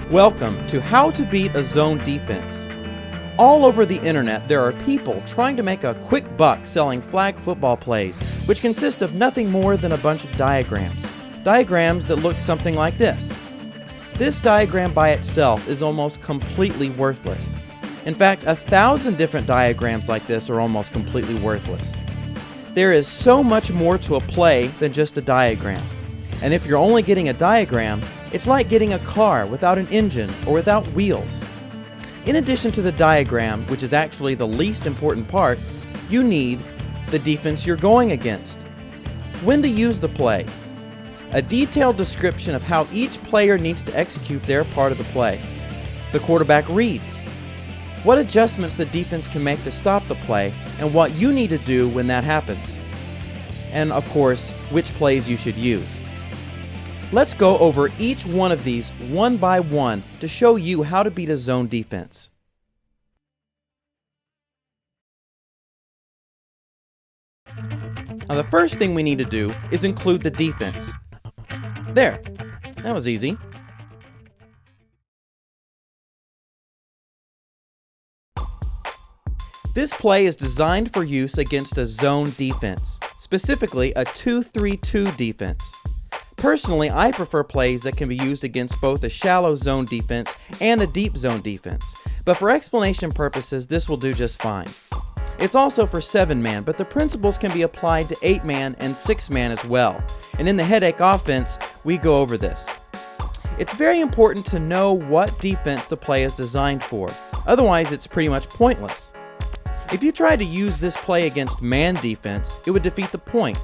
Welcome to How to Beat a Zone Defense. All over the internet, there are people trying to make a quick buck selling flag football plays, which consist of nothing more than a bunch of diagrams. Diagrams that look something like this. This diagram by itself is almost completely worthless. In fact, 1,000 different diagrams like this are almost completely worthless. There is so much more to a play than just a diagram. And if you're only getting a diagram, it's like getting a car without an engine or without wheels. In addition to the diagram, which is actually the least important part, you need the defense you're going against. When to use the play. A detailed description of how each player needs to execute their part of the play. The quarterback reads. What adjustments the defense can make to stop the play, and what you need to do when that happens. And of course, which plays you should use. Let's go over each one of these one by one to show you how to beat a zone defense. Now the first thing we need to do is include the defense. There, that was easy. This play is designed for use against a zone defense, specifically a 2-3-2 defense. Personally, I prefer plays that can be used against both a shallow zone defense and a deep zone defense, but for explanation purposes, this will do just fine. It's also for 7-man, but the principles can be applied to 8-man and 6-man as well, and in the headache offense, we go over this. It's very important to know what defense the play is designed for, otherwise it's pretty much pointless. If you try to use this play against man defense, it would defeat the point.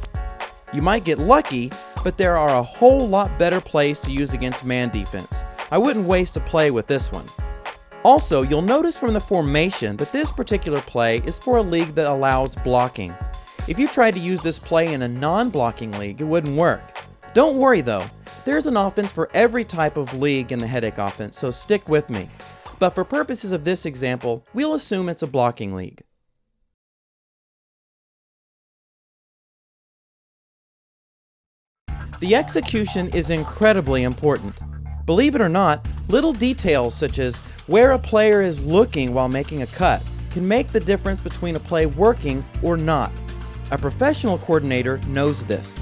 You might get lucky, but there are a whole lot better plays to use against man defense. I wouldn't waste a play with this one. Also, you'll notice from the formation that this particular play is for a league that allows blocking. If you tried to use this play in a non-blocking league, it wouldn't work. Don't worry though, there's an offense for every type of league in the headache offense, so stick with me. But for purposes of this example, we'll assume it's a blocking league. The execution is incredibly important. Believe it or not, little details such as where a player is looking while making a cut can make the difference between a play working or not. A professional coordinator knows this.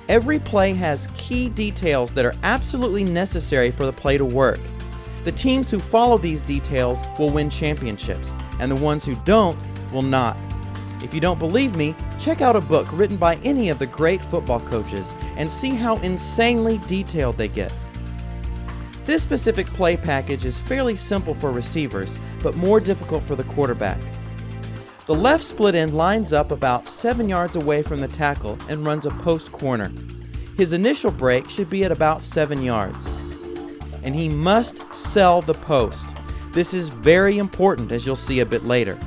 Every play has key details that are absolutely necessary for the play to work. The teams who follow these details will win championships, and the ones who don't will not. If you don't believe me, check out a book written by any of the great football coaches and see how insanely detailed they get. This specific play package is fairly simple for receivers, but more difficult for the quarterback. The left split end lines up about 7 yards away from the tackle and runs a post corner. His initial break should be at about 7 yards. And he must sell the post. This is very important, as you'll see a bit later.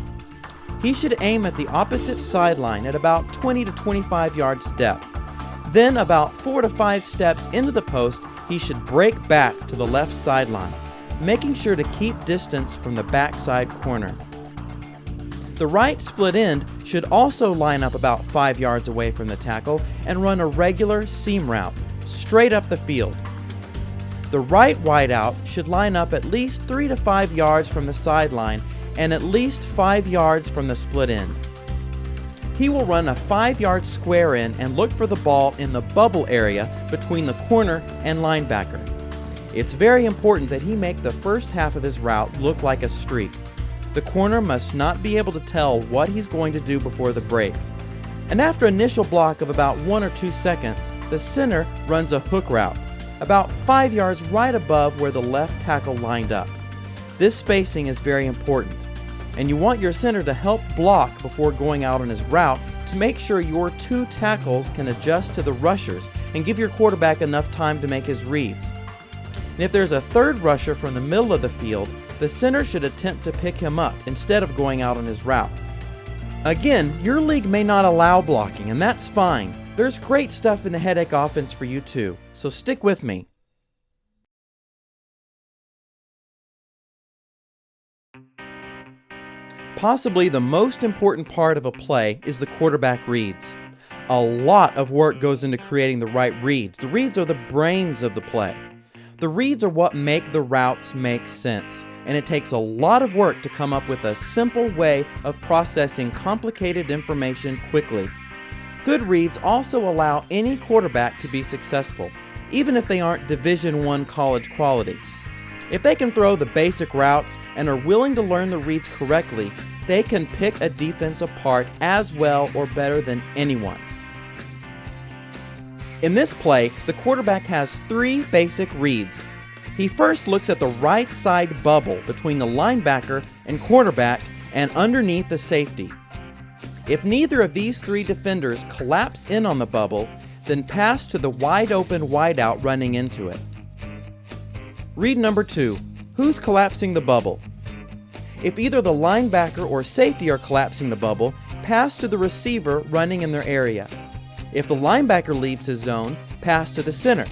He should aim at the opposite sideline at about 20 to 25 yards depth. Then about 4 to 5 steps into the post, he should break back to the left sideline, making sure to keep distance from the backside corner. The right split end should also line up about 5 yards away from the tackle and run a regular seam route, straight up the field. The right wideout should line up at least 3 to 5 yards from the sideline and at least 5 yards from the split end. He will run a 5-yard square in and look for the ball in the bubble area between the corner and linebacker. It's very important that he make the first half of his route look like a streak. The corner must not be able to tell what he's going to do before the break. And after an initial block of about 1 or 2 seconds, the center runs a hook route, about 5 yards right above where the left tackle lined up. This spacing is very important, and you want your center to help block before going out on his route to make sure your 2 tackles can adjust to the rushers and give your quarterback enough time to make his reads. And if there's a third rusher from the middle of the field, the center should attempt to pick him up instead of going out on his route. Again, your league may not allow blocking, and that's fine. There's great stuff in the headache offense for you too, so stick with me. Possibly the most important part of a play is the quarterback reads. A lot of work goes into creating the right reads. The reads are the brains of the play. The reads are what make the routes make sense, and it takes a lot of work to come up with a simple way of processing complicated information quickly. Good reads also allow any quarterback to be successful, even if they aren't Division I college quality. If they can throw the basic routes and are willing to learn the reads correctly, they can pick a defense apart as well or better than anyone. In this play, the quarterback has 3 basic reads. He first looks at the right side bubble between the linebacker and quarterback and underneath the safety. If neither of these 3 defenders collapse in on the bubble, then pass to the wide open wideout running into it. Read number 2. Who's collapsing the bubble? If either the linebacker or safety are collapsing the bubble, pass to the receiver running in their area. If the linebacker leaves his zone, pass to the center.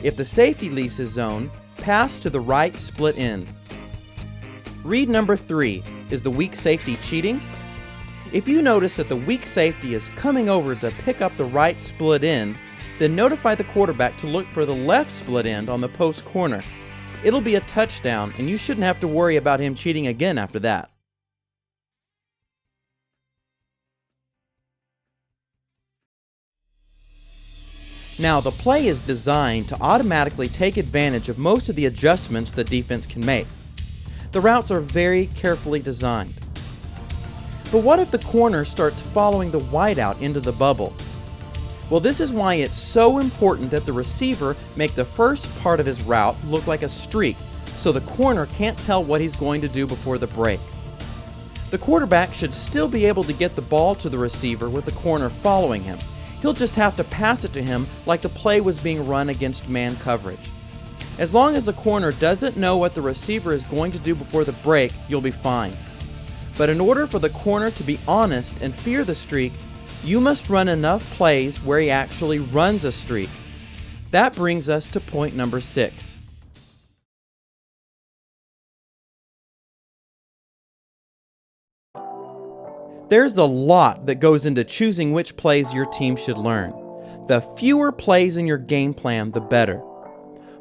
If the safety leaves his zone, pass to the right split end. Read number 3. Is the weak safety cheating? If you notice that the weak safety is coming over to pick up the right split end, then notify the quarterback to look for the left split end on the post corner. It'll be a touchdown, and you shouldn't have to worry about him cheating again after that. Now, the play is designed to automatically take advantage of most of the adjustments the defense can make. The routes are very carefully designed. But what if the corner starts following the wideout into the bubble? Well, this is why it's so important that the receiver make the first part of his route look like a streak, so the corner can't tell what he's going to do before the break. The quarterback should still be able to get the ball to the receiver with the corner following him. He'll just have to pass it to him like the play was being run against man coverage. As long as the corner doesn't know what the receiver is going to do before the break, you'll be fine. But in order for the corner to be honest and fear the streak, you must run enough plays where he actually runs a streak. That brings us to point number 6. There's a lot that goes into choosing which plays your team should learn. The fewer plays in your game plan, the better.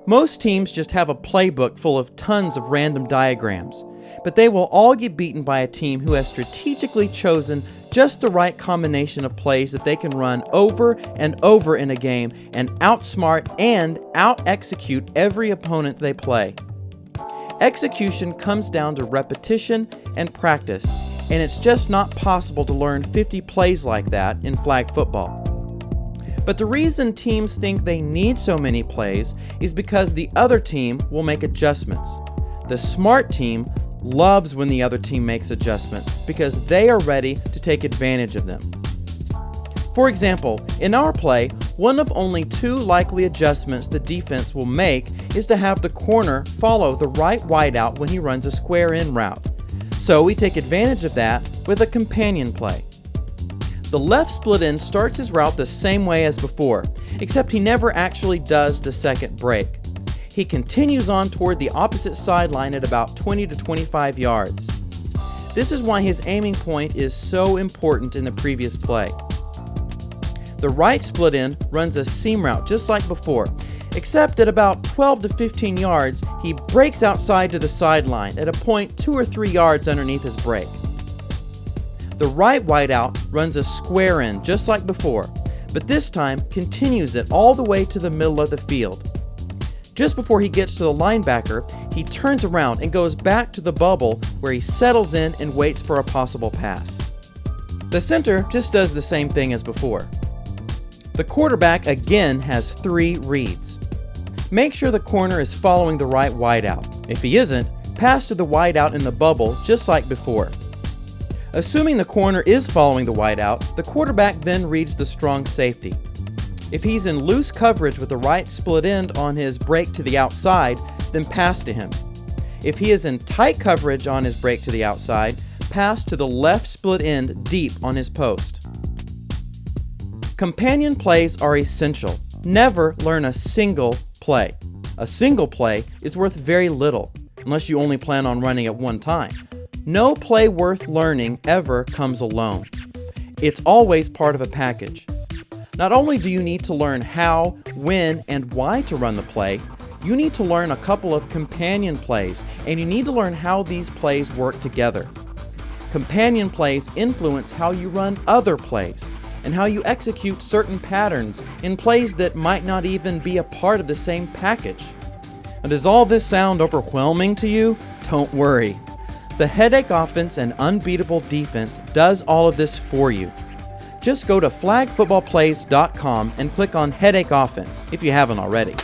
Most teams just have a playbook full of tons of random diagrams, but they will all get beaten by a team who has strategically chosen just the right combination of plays that they can run over and over in a game and outsmart and out-execute every opponent they play. Execution comes down to repetition and practice, and it's just not possible to learn 50 plays like that in flag football. But the reason teams think they need so many plays is because the other team will make adjustments. The smart team loves when the other team makes adjustments because they are ready to take advantage of them. For example, in our play, one of only 2 likely adjustments the defense will make is to have the corner follow the right wideout when he runs a square in route. So we take advantage of that with a companion play. The left split end starts his route the same way as before, except he never actually does the second break. He continues on toward the opposite sideline at about 20 to 25 yards. This is why his aiming point is so important in the previous play. The right split end runs a seam route just like before, except at about 12 to 15 yards, he breaks outside to the sideline at a point 2 or 3 yards underneath his break. The right wideout runs a square in just like before, but this time continues it all the way to the middle of the field. Just before he gets to the linebacker, he turns around and goes back to the bubble where he settles in and waits for a possible pass. The center just does the same thing as before. The quarterback again has 3 reads. Make sure the corner is following the right wideout. If he isn't, pass to the wideout in the bubble just like before. Assuming the corner is following the wideout, the quarterback then reads the strong safety. If he's in loose coverage with the right split end on his break to the outside, then pass to him. If he is in tight coverage on his break to the outside, pass to the left split end deep on his post. Companion plays are essential. Never learn a single play. A single play is worth very little, unless you only plan on running at one time. No play worth learning ever comes alone. It's always part of a package. Not only do you need to learn how, when, and why to run the play, you need to learn a couple of companion plays, and you need to learn how these plays work together. Companion plays influence how you run other plays, and how you execute certain patterns in plays that might not even be a part of the same package. And does all this sound overwhelming to you? Don't worry. The Headache Offense and Unbeatable Defense does all of this for you. Just go to flagfootballplays.com and click on Headache Offense if you haven't already.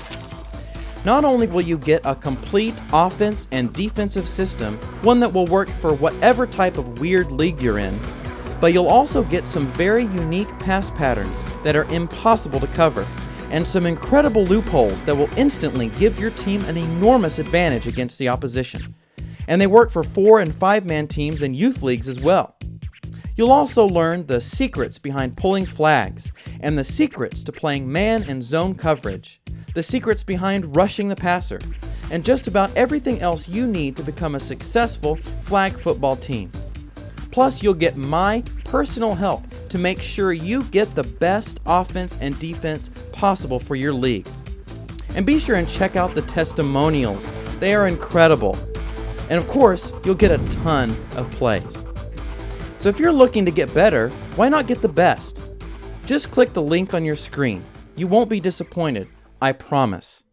Not only will you get a complete offense and defensive system, one that will work for whatever type of weird league you're in, but you'll also get some very unique pass patterns that are impossible to cover, and some incredible loopholes that will instantly give your team an enormous advantage against the opposition. And they work for 4- and 5-man teams and youth leagues as well. You'll also learn the secrets behind pulling flags, and the secrets to playing man and zone coverage, the secrets behind rushing the passer, and just about everything else you need to become a successful flag football team. Plus, you'll get my personal help to make sure you get the best offense and defense possible for your league. And be sure and check out the testimonials. They are incredible. And of course, you'll get a ton of plays. So if you're looking to get better, why not get the best? Just click the link on your screen. You won't be disappointed, I promise.